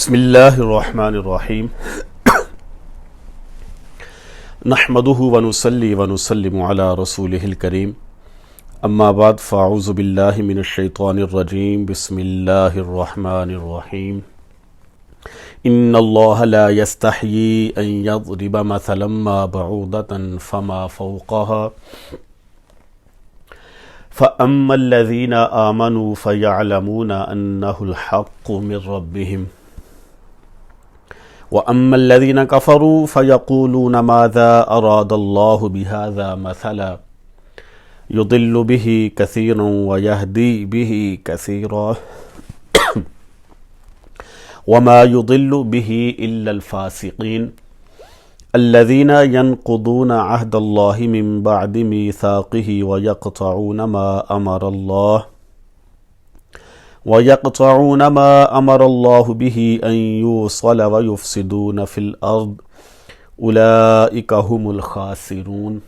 بسم اللہ الرحمن الرحیم نحمده ونصلی ونسلم علی رسولہ الکریم اما بعد فاعوذ باللہ من الشیطان الرجیم بسم اللہ الرحمن الرحیم ان اللہ لا یستحیی ان یضرب مثلا ما بعوضة فما فوقها فأما الذین آمنوا فیعلمون انہ الحق من ربهم وَأَمَّا الَّذِينَ كَفَرُوا فَيَقُولُونَ مَاذَا أَرَادَ اللَّهُ بِهَذَا مَثَلًا يُضِلُّ بِهِ كَثِيرًا وَيَهْدِي بِهِ كَثِيرًا وَمَا يُضِلُّ بِهِ إِلَّا الْفَاسِقِينَ الَّذِينَ يَنقُضُونَ عَهْدَ اللَّهِ مِن بَعْدِ مِيثَاقِهِ وَيَقْطَعُونَ ما أمر الله به أن يوصل ويفسدون في الأرض أولئك هم الخاسرون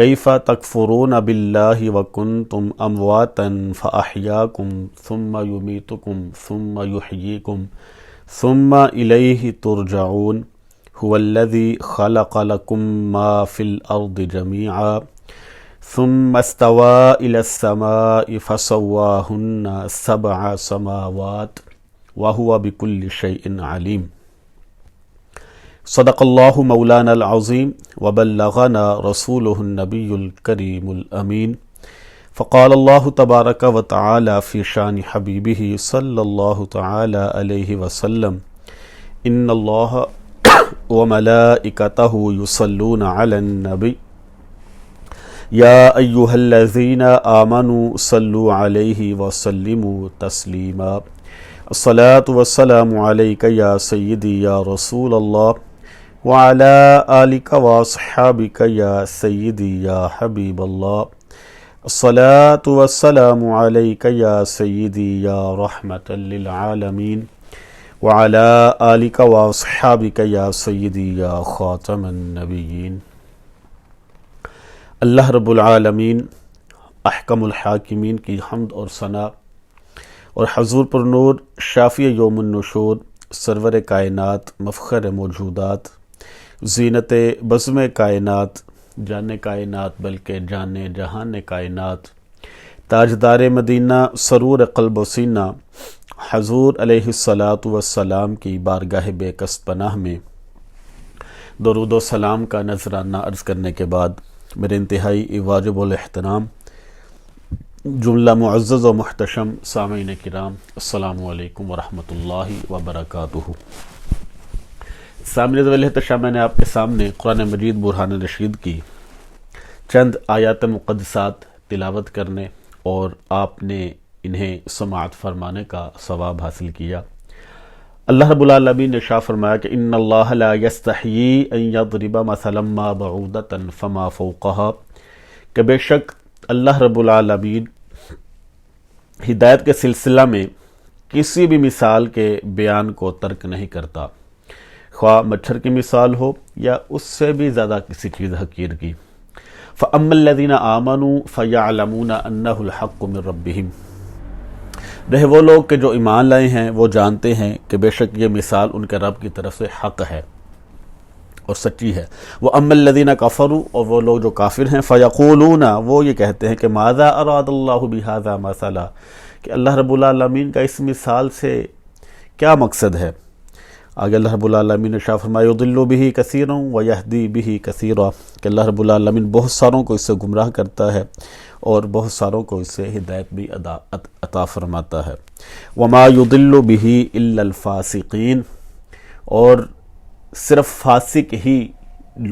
كيف تكفرون بالله وكنتم أمواتا فأحياكم ثم يميتكم ثم يحييكم ثم إليه ترجعون هو الذي خلق لكم ما في الأرض جميعا ثم استوى إلى السماء فسواهن 7 سماوات وهو بكل شيء عليم صدق الله مولانا العظيم وبلغنا رسوله النبي الكريم الأمين فقال الله تبارك وتعالى في شان حبيبه صلى الله تعالى عليه وسلم إن الله وملائكته يصلون على النبي یا ایہا الذین آمنوا صلوا علیہ وسلموا تسلیما الصلاة والسلام علیک یا سیدی یا رسول اللہ وعلی آلک واصحابک یا سیدی یا حبیب اللہ الصلاة والسلام علیک یا سیدی یا رحمة للعالمین وعلی آلک واصحابک یا سیدی یا خاتم النبیین۔ اللہ رب العالمین احکم الحاکمین کی حمد اور ثنا اور حضور پر نور شافی یوم النشور سرور کائنات مفخر موجودات زینت بزم کائنات جان کائنات بلکہ جان جہان کائنات تاجدار مدینہ سرور قلب و سینہ حضور علیہ الصلاۃ والسلام کی بارگاہ بے کس پناہ میں درود و سلام کا نذرانہ عرض کرنے کے بعد میرے انتہائی واجب الاحترام جملہ معزز و محتشم سامعین کرام السلام علیکم ورحمۃ اللہ وبرکاتہ۔ سامعین ذوی الاحتشام، میں نے آپ کے سامنے قرآن مجید برہان رشید کی چند آیات مقدسات تلاوت کرنے اور آپ نے انہیں سماعت فرمانے کا ثواب حاصل کیا۔ اللہ رب العالمین نے ارشاد فرمایا کہ ان اللہ لا یستحیی ان یضرب مثلا ما بعوضۃ فما فوقها، کہ بے شک اللہ رب العالمین ہدایت کے سلسلہ میں کسی بھی مثال کے بیان کو ترک نہیں کرتا، خواہ مچھر کی مثال ہو یا اس سے بھی زیادہ کسی چیز حقیر کی۔ فَأَمَّا الَّذِينَ آمَنُوا فَيَعْلَمُونَ أَنَّهُ الْحَقُّ مِن رَبِّهِمْ، رہے وہ لوگ کہ جو ایمان لائے ہیں وہ جانتے ہیں کہ بے شک یہ مثال ان کے رب کی طرف سے حق ہے اور سچی ہے۔ وَأَمَّا الَّذِينَ كَفَرُوا، اور وہ لوگ جو کافر ہیں، فَيَقُولُونَ، وہ یہ کہتے ہیں کہ مَاذَا أَرَادَ اللَّهُ بِهَذَا مَثَلًا، کہ اللہ رب العالمین کا اس مثال سے کیا مقصد ہے۔ آگے اللہ رب العالمین نے ارشاد فرمایا يُضِلُّ بِهِ كَثِيرًا وَيَهْدِي بِهِ كَثِيرًا، کہ اللہ رب العالمین بہت ساروں کو اس سے گمراہ کرتا ہے اور بہت ساروں کو اس سے ہدایت بھی عطا فرماتا ہے۔ وَمَا يُضِلُّ بِهِ إِلَّا الْفَاسِقِينَ، اور صرف فاسق ہی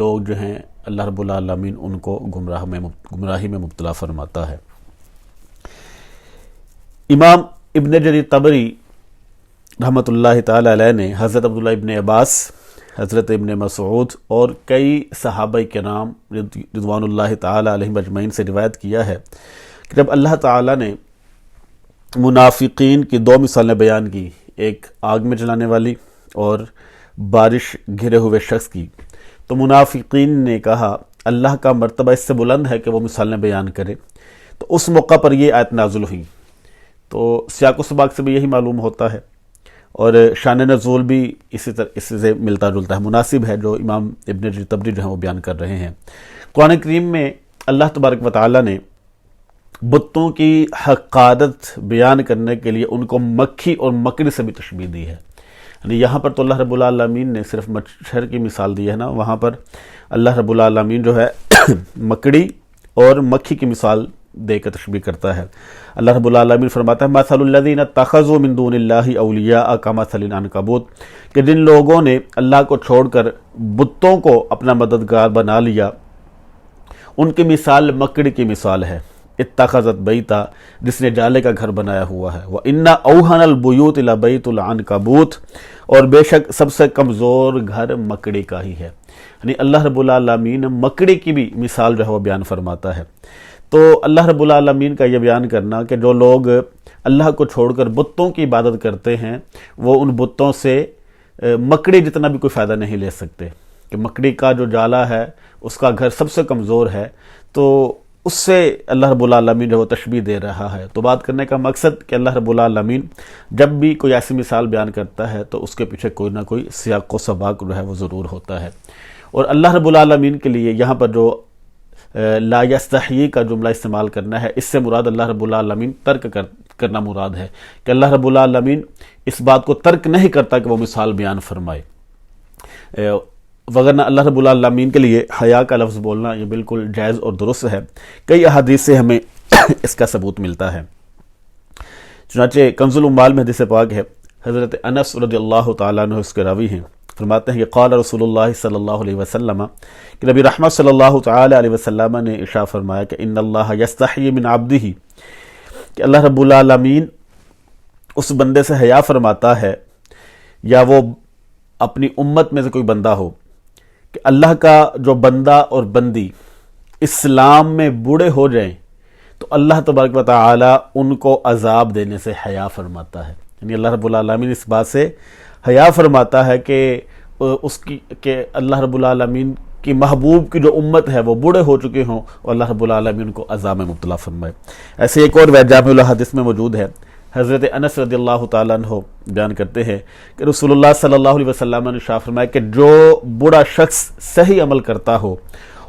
لوگ جو ہیں اللہ رب العالمین ان کو گمراہی میں مبتلا فرماتا ہے۔ امام ابن جریر طبری رحمۃ اللہ تعالی علیہ نے حضرت عبداللہ ابن عباس، حضرت ابن مسعود اور کئی صحابہ کرام رضوان اللہ تعالی علیہم اجمعین سے روایت کیا ہے کہ جب اللہ تعالی نے منافقین کی 2 مثالیں بیان کی، ایک آگ میں جلانے والی اور بارش گھرے ہوئے شخص کی، تو منافقین نے کہا اللہ کا مرتبہ اس سے بلند ہے کہ وہ مثالیں بیان کرے، تو اس موقع پر یہ آیت نازل ہوئی۔ تو سیاق و سباق سے بھی یہی معلوم ہوتا ہے، اور شان نزول بھی اسی سے ملتا جلتا ہے، مناسب ہے جو امام ابن جریر طبری جو ہیں وہ بیان کر رہے ہیں۔ قرآن کریم میں اللہ تبارک و تعالیٰ نے بتوں کی حقارت بیان کرنے کے لیے ان کو مکھی اور مکڑی سے بھی تشبیہ دی ہے۔ یعنی یہاں پر تو اللہ رب العالمین نے صرف مچھر کی مثال دی ہے نا، وہاں پر اللہ رب العالمین جو ہے مکڑی اور مکھی کی مثال دے کر تشبیہ کرتا ہے۔ اللہ رب العالمین فرماتا ہے مثل الذین اتخذوا من دون اللہ اولیاء کمثل العنکبوت، کہ جن لوگوں نے اللہ کو چھوڑ کر بتوں کو اپنا مددگار بنا لیا، ان کی مثال مکڑی کی مثال ہے۔ اتخذت بیتا، جس نے جالے کا گھر بنایا ہوا ہے، وَإِنَّ أَوْهَنَ الْبُيُوتِ لَبَيْتُ الْعَنْكَبُوتِ، اور بے شک سب سے کمزور گھر مکڑی کا ہی ہے۔ یعنی اللہ رب العالمین مکڑی کی بھی مثال جو ہے وہ بیان فرماتا ہے۔ تو اللہ رب العالمین کا یہ بیان کرنا کہ جو لوگ اللہ کو چھوڑ کر بتوں کی عبادت کرتے ہیں، وہ ان بتوں سے مکڑی جتنا بھی کوئی فائدہ نہیں لے سکتے، کہ مکڑی کا جو جالا ہے اس کا گھر سب سے کمزور ہے، تو اس سے اللہ رب العالمین جو وہ تشبیہ دے رہا ہے۔ تو بات کرنے کا مقصد کہ اللہ رب العالمین جب بھی کوئی ایسی مثال بیان کرتا ہے تو اس کے پیچھے کوئی نہ کوئی سیاق و سباق جو ہے وہ ضرور ہوتا ہے۔ اور اللہ رب العالمین کے لیے یہاں پر جو لا یستحیی کا جملہ استعمال کرنا ہے، اس سے مراد اللہ رب العالمین ترک کرنا مراد ہے، کہ اللہ رب العالمین اس بات کو ترک نہیں کرتا کہ وہ مثال بیان فرمائے، وگرنہ اللہ رب العالمین کے لیے حیا کا لفظ بولنا یہ بالکل جائز اور درست ہے۔ کئی احادیث سے ہمیں اس کا ثبوت ملتا ہے۔ چنانچہ کنز الاموال میں حدیث پاک ہے، حضرت انس رضی اللہ تعالیٰ عنہ اس کے راوی ہیں، فرماتے ہیں کہ قال رسول اللہ صلی اللہ علیہ وسلم، کہ نبی رحمت صلی اللہ تعالیٰ علیہ وسلم نے ارشاد فرمایا کہ ان اللہ یستحیی من عبدہ، کہ اللہ رب العالمین اس بندے سے حیا فرماتا ہے، یا وہ اپنی امت میں سے کوئی بندہ ہو، کہ اللہ کا جو بندہ اور بندی اسلام میں بوڑھے ہو جائیں تو اللہ تبارک و تعالی ان کو عذاب دینے سے حیا فرماتا ہے۔ یعنی اللہ رب العالمین اس بات سے حیا فرماتا ہے کہ اللہ رب العالمین کی محبوب کی جو امت ہے وہ بوڑھے ہو چکے ہوں اور اللہ رب العالمین ان کو عذاب میں مبتلا فرمائے۔ ایسے ایک اور جامع الحدیث میں موجود ہے، حضرت انس رضی اللہ تعالیٰ عنہ بیان کرتے ہیں کہ رسول اللہ صلی اللہ علیہ وسلم نے ارشاد فرمایا کہ جو بوڑھا شخص صحیح عمل کرتا ہو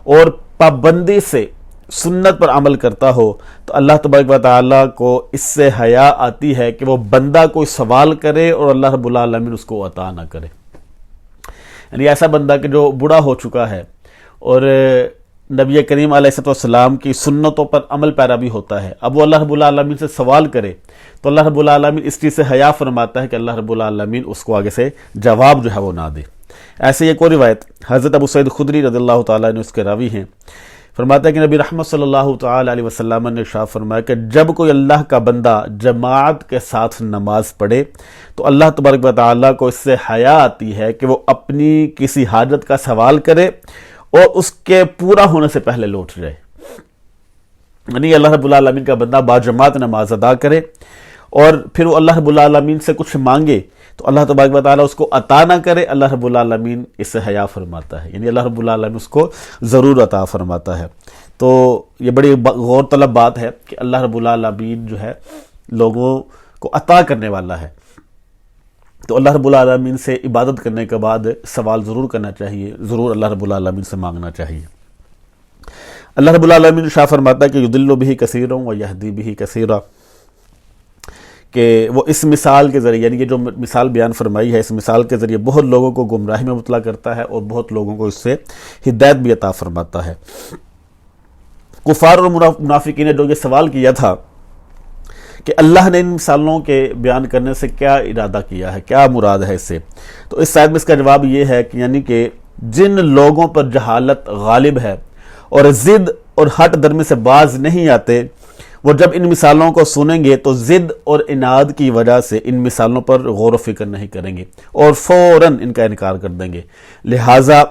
اور پابندی سے سنت پر عمل کرتا ہو تو اللہ تبارک و تعالیٰ کو اس سے حیا آتی ہے کہ وہ بندہ کوئی سوال کرے اور اللہ رب العالمین اس کو عطا نہ کرے۔ یعنی ایسا بندہ کہ جو بوڑھا ہو چکا ہے اور نبی کریم علیہ السلام کی سنتوں پر عمل پیرا بھی ہوتا ہے، اب وہ اللہ رب العالمین سے سوال کرے تو اللہ رب العالمین اس چیز سے حیا فرماتا ہے کہ اللہ رب العالمین اس کو آگے سے جواب جو ہے وہ نہ دے۔ ایسے ایک اور روایت حضرت ابو سعید خدری رضی اللہ تعالیٰ نے اس کے راوی ہیں، فرماتا ہے کہ نبی رحمت صلی اللہ تعالیٰ علیہ وسلم نے ارشاد فرمایا کہ جب کوئی اللہ کا بندہ جماعت کے ساتھ نماز پڑھے تو اللہ تبارک و تعالیٰ کو اس سے حیا آتی ہے کہ وہ اپنی کسی حاجت کا سوال کرے اور اس کے پورا ہونے سے پہلے لوٹ جائے۔ یعنی اللہ رب العالمین کا بندہ باجماعت نماز ادا کرے اور پھر وہ اللہ رب العالمین سے کچھ مانگے تو اللہ تبارک و تعالیٰ اس کو عطا نہ کرے، اللہ رب العالمین اس سے حیا فرماتا ہے، یعنی اللہ رب العالمین اس کو ضرور عطا فرماتا ہے۔ تو یہ بڑی غور طلب بات ہے کہ اللہ رب العالمین جو ہے لوگوں کو عطا کرنے والا ہے، تو اللہ رب العالمین سے عبادت کرنے کے بعد سوال ضرور کرنا چاہیے، ضرور اللہ رب العالمین سے مانگنا چاہیے۔ اللہ رب العالمین ارشاد فرماتا ہے کہ یضل بہ کثیرا ویہدی بہ کثیرا، کہ وہ اس مثال کے ذریعے، یعنی یہ جو مثال بیان فرمائی ہے، اس مثال کے ذریعے بہت لوگوں کو گمراہی میں مبتلا کرتا ہے اور بہت لوگوں کو اس سے ہدایت بھی عطا فرماتا ہے۔ کفار اور منافقین نے جو یہ سوال کیا تھا کہ اللہ نے ان مثالوں کے بیان کرنے سے کیا ارادہ کیا ہے، کیا مراد ہے اس سے، تو اس آیت میں اس کا جواب یہ ہے کہ یعنی کہ جن لوگوں پر جہالت غالب ہے اور ضد اور ہٹ درمی سے باز نہیں آتے، وہ جب ان مثالوں کو سنیں گے تو ضد اور عناد کی وجہ سے ان مثالوں پر غور و فکر نہیں کریں گے اور فوراً ان کا انکار کر دیں گے، لہٰذا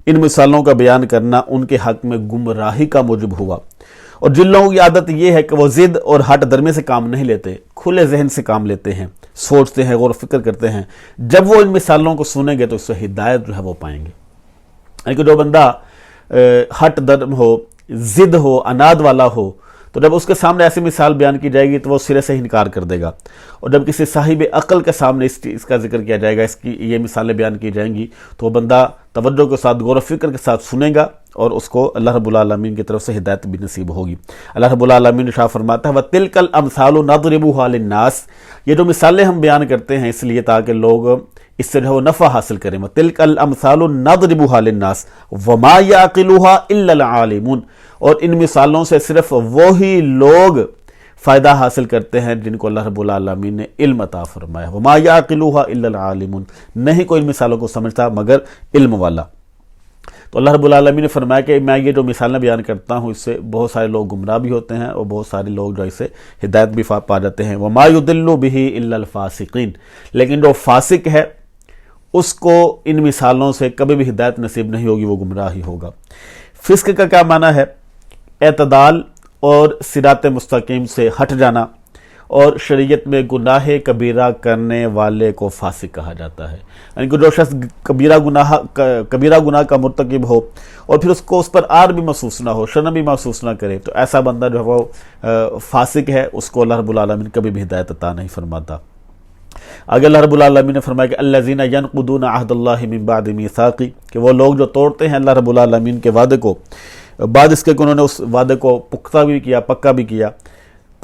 ان مثالوں کا بیان کرنا ان کے حق میں گمراہی کا موجب ہوا۔ اور جن لوگوں کی عادت یہ ہے کہ وہ ضد اور ہٹ درمی سے کام نہیں لیتے، کھلے ذہن سے کام لیتے ہیں، سوچتے ہیں، غور و فکر کرتے ہیں، جب وہ ان مثالوں کو سنیں گے تو اس سے ہدایت جو ہے وہ پائیں گے۔ یعنی کہ جو بندہ ہٹ درم ہو، ضد ہو، عناد والا ہو، تو جب اس کے سامنے ایسی مثال بیان کی جائے گی تو وہ سرے سے ہی انکار کر دے گا، اور جب کسی صاحب عقل کے سامنے اس کا ذکر کیا جائے گا، اس کی یہ مثالیں بیان کی جائیں گی، تو وہ بندہ توجہ کے ساتھ غور و فکر کے ساتھ سنے گا اور اس کو اللہ رب العالمین کی طرف سے ہدایت بھی نصیب ہوگی۔ اللہ رب العالمین ارشاد فرماتا ہے وَتِلْكَ الْأَمْثَالُ نَضْرِبُهَا لِلنَّاسِ، یہ جو مثالیں ہم بیان کرتے ہیں اس لیے تاکہ لوگ اس سے جو نفع حاصل کریں۔ وَتِلْكَ الْأَمْثَالُ نَضْرِبُهَا لِلنَّاسِ وَمَا يَعْقِلُهَا إِلَّا الْعَالِمُونَ، اور ان مثالوں سے صرف وہی لوگ فائدہ حاصل کرتے ہیں جن کو اللہ رب العالمین نے علم عطا فرمایا۔ وَمَا يَعْقِلُهَا إِلَّا الْعَالِمُونَ، نہیں کوئی ان مثالوں کو سمجھتا مگر علم والا۔ تو اللہ رب العالمین نے فرمایا کہ میں یہ جو مثالیں بیان کرتا ہوں اس سے بہت سارے لوگ گمراہ بھی ہوتے ہیں اور بہت سارے لوگ جو اس سے ہدایت بھی پا جاتے ہیں۔ وَمَا يُضِلُّ بِهِ إِلَّا الْفَاسِقِينَ، لیکن جو فاسق ہے اس کو ان مثالوں سے کبھی بھی ہدایت نصیب نہیں ہوگی، وہ گمراہ ہی ہوگا۔ فسق کا کیا معنی ہے؟ اعتدال اور صراط مستقیم سے ہٹ جانا، اور شریعت میں گناہ کبیرہ کرنے والے کو فاسق کہا جاتا ہے، یعنی کہ جو شخص کبیرہ گناہ کا مرتکب ہو اور پھر اس پر عار بھی محسوس نہ ہو، شرم بھی محسوس نہ کرے، تو ایسا بندہ جو ہے وہ فاسق ہے، اس کو اللہ رب العالمین کبھی بھی ہدایت عطا نہیں فرماتا۔ آگے اللہ رب العالمین نے فرمایا کہ الذین ینقضون عہد اللہ من بعد میثاقہ، کہ وہ لوگ جو توڑتے ہیں اللہ رب العالمین کے وعدے کو بعد اس کے کہ انہوں نے اس وعدے کو پختہ بھی کیا، پکا بھی کیا۔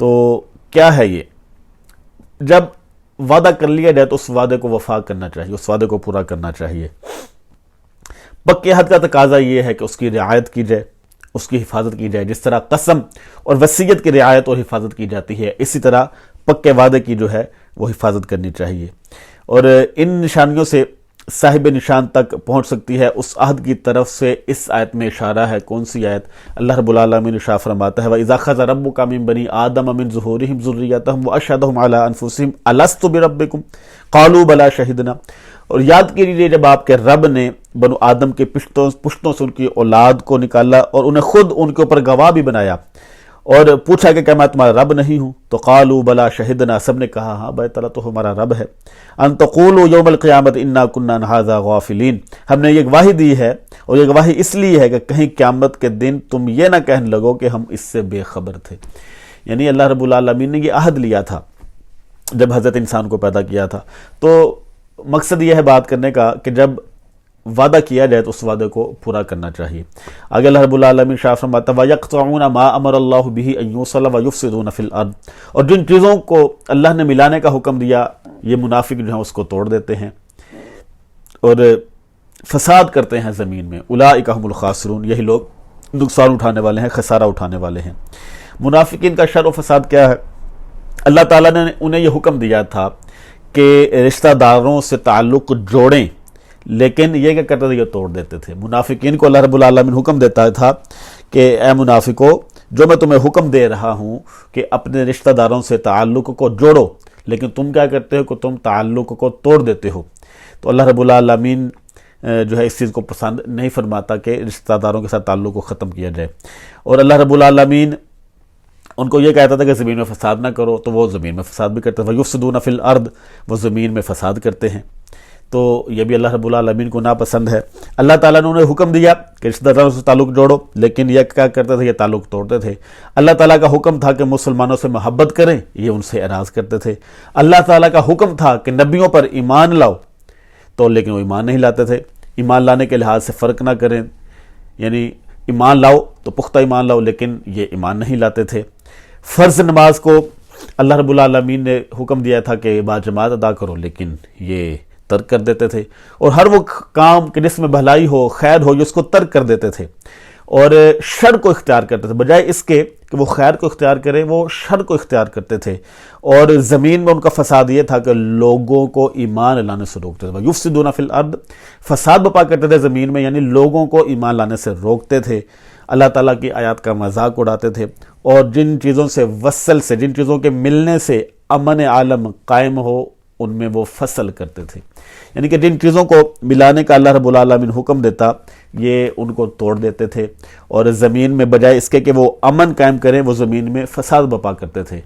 تو کیا ہے یہ؟ جب وعدہ کر لیا جائے تو اس وعدے کو وفا کرنا چاہیے، اس وعدے کو پورا کرنا چاہیے۔ پکے عہد کا تقاضا یہ ہے کہ اس کی رعایت کی جائے، اس کی حفاظت کی جائے، جس طرح قسم اور وصیت کی رعایت اور حفاظت کی جاتی ہے، اسی طرح پکے وعدے کی جو ہے وہ حفاظت کرنی چاہیے۔ اور ان نشانیوں سے صاحب نشان تک پہنچ سکتی ہے، اس عہد کی طرف سے اس آیت میں اشارہ ہے۔ کون سی آیت؟ اللہ رب العالمین ارشاد فرماتا ہے وَإِذَا أَخَذَ رَبُّكَ مِن بَنِي آدَمَ مِن ظُهُورِهِمْ ذُرِّيَّتَهُمْ وَأَشْهَدَهُمْ عَلَىٰ أَنفُسِهِمْ أَلَسْتُ بِرَبِّكُمْ قَالُوا بَلَىٰ شَهِدْنَا، اور یاد کیجیے جب آپ کے رب نے بنو آدم کے پشتوں سے ان کی اولاد کو نکالا اور انہیں خود ان کے اوپر گواہ بھی بنایا اور پوچھا کہ کیا میں تمہارا رب نہیں ہوں؟ تو قالوا بلا شہدنا، سب نے کہا ہاں بھائی تعالیٰ تو ہمارا رب ہے۔ ان تقولوا یوم القیامت انا کنا عن ھذا غافلین، ہم نے یہ گواہی دی ہے، اور یہ گواہی اس لیے ہے کہ کہیں قیامت کے دن تم یہ نہ کہنے لگو کہ ہم اس سے بے خبر تھے۔ یعنی اللہ رب العالمین نے یہ عہد لیا تھا جب حضرت انسان کو پیدا کیا تھا۔ تو مقصد یہ ہے بات کرنے کا کہ جب وعدہ کیا جائے تو اس وعدے کو پورا کرنا چاہیے۔ آگے اللہ رب العالمین شاہ فرماتا ہے وَيَقْطَعُونَ مَا أَمَرَ اللَّهُ بِهِ أَن يُوصَلَ وَيُفْسِدُونَ فِي الْأَرْضِ، اور جن چیزوں کو اللہ نے ملانے کا حکم دیا یہ منافق جو ہیں اس کو توڑ دیتے ہیں اور فساد کرتے ہیں زمین میں۔ اولئک هم الخاسرون، یہی لوگ نقصان اٹھانے والے ہیں، خسارہ اٹھانے والے ہیں۔ منافقین کا شر و فساد کیا ہے؟ اللہ تعالیٰ نے انہیں یہ حکم دیا تھا کہ رشتہ داروں سے تعلق جوڑیں، لیکن یہ کیا کرتے تھے؟ یہ توڑ دیتے تھے۔ منافقین کو اللہ رب العالمین حکم دیتا تھا کہ اے منافقو، جو میں تمہیں حکم دے رہا ہوں کہ اپنے رشتہ داروں سے تعلق کو جوڑو، لیکن تم کیا کرتے ہو کہ تم تعلق کو توڑ دیتے ہو۔ تو اللہ رب العالمین جو ہے اس چیز کو پسند نہیں فرماتا کہ رشتہ داروں کے ساتھ تعلق کو ختم کیا جائے، اور اللہ رب العالمین ان کو یہ کہتا تھا کہ زمین میں فساد نہ کرو، تو وہ زمین میں فساد بھی کرتے ہیں۔ وَيُفْسِدُونَ فِي الْأَرْضِ، وہ زمین میں فساد کرتے ہیں۔ تو یہ بھی اللہ رب العالمین کو ناپسند ہے۔ اللہ تعالیٰ نے انہیں حکم دیا کہ رشتہ داروں سے تعلق جوڑو، لیکن یہ کیا کرتے تھے؟ یہ تعلق توڑتے تھے۔ اللہ تعالیٰ کا حکم تھا کہ مسلمانوں سے محبت کریں، یہ ان سے اعراض کرتے تھے۔ اللہ تعالیٰ کا حکم تھا کہ نبیوں پر ایمان لاؤ، تو لیکن وہ ایمان نہیں لاتے تھے۔ ایمان لانے کے لحاظ سے فرق نہ کریں، یعنی ایمان لاؤ تو پختہ ایمان لاؤ، لیکن یہ ایمان نہیں لاتے تھے۔ فرض نماز کو اللہ رب العالمین نے حکم دیا تھا کہ باجماعت ادا کرو، لیکن یہ ترک کر دیتے تھے، اور ہر وہ کام کہ جس میں بھلائی ہو، خیر ہو، اس کو ترک کر دیتے تھے اور شر کو اختیار کرتے تھے۔ بجائے اس کے کہ وہ خیر کو اختیار کریں، وہ شر کو اختیار کرتے تھے، اور زمین میں ان کا فساد یہ تھا کہ لوگوں کو ایمان لانے سے روکتے تھے۔ یفسدون فی الارض، فساد بپا کرتے تھے زمین میں، یعنی لوگوں کو ایمان لانے سے روکتے تھے، اللہ تعالیٰ کی آیات کا مذاق اڑاتے تھے، اور جن چیزوں سے وصل سے، جن چیزوں کے ملنے سے امن عالم قائم ہو، ان میں وہ فصل کرتے تھے۔ یعنی کہ جن چیزوں کو ملانے کا اللہ رب العالمین حکم دیتا، یہ ان کو توڑ دیتے تھے، اور زمین میں بجائے اس کے کہ وہ امن قائم کریں، وہ زمین میں فساد بپا کرتے تھے۔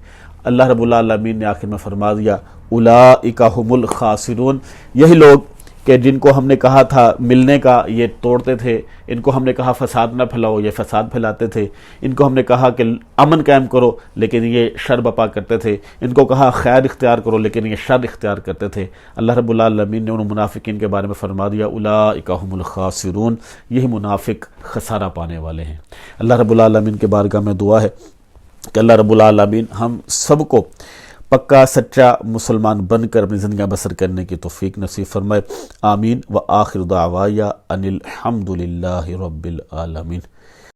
اللہ رب العالمین نے آخر میں فرما دیا اولئک ھم الخاسرون، یہی لوگ کہ جن کو ہم نے کہا تھا ملنے کا یہ توڑتے تھے، ان کو ہم نے کہا فساد نہ پھیلاؤ یہ فساد پھیلاتے تھے، ان کو ہم نے کہا کہ امن قائم کرو لیکن یہ شر بپا کرتے تھے، ان کو کہا خیر اختیار کرو لیکن یہ شر اختیار کرتے تھے۔ اللہ رب العالمین نے ان منافقین کے بارے میں فرما دیا اولئک هم الخاسرون، یہی منافق خسارہ پانے والے ہیں۔ اللہ رب العالمین کے بارگاہ میں دعا ہے کہ اللہ رب العالمین ہم سب کو پکا سچا مسلمان بن کر اپنی زندگیاں بسر کرنے کی توفیق نصیب فرمائے، آمین۔ وآخر دعوایا ان الحمد للہ رب العالمین۔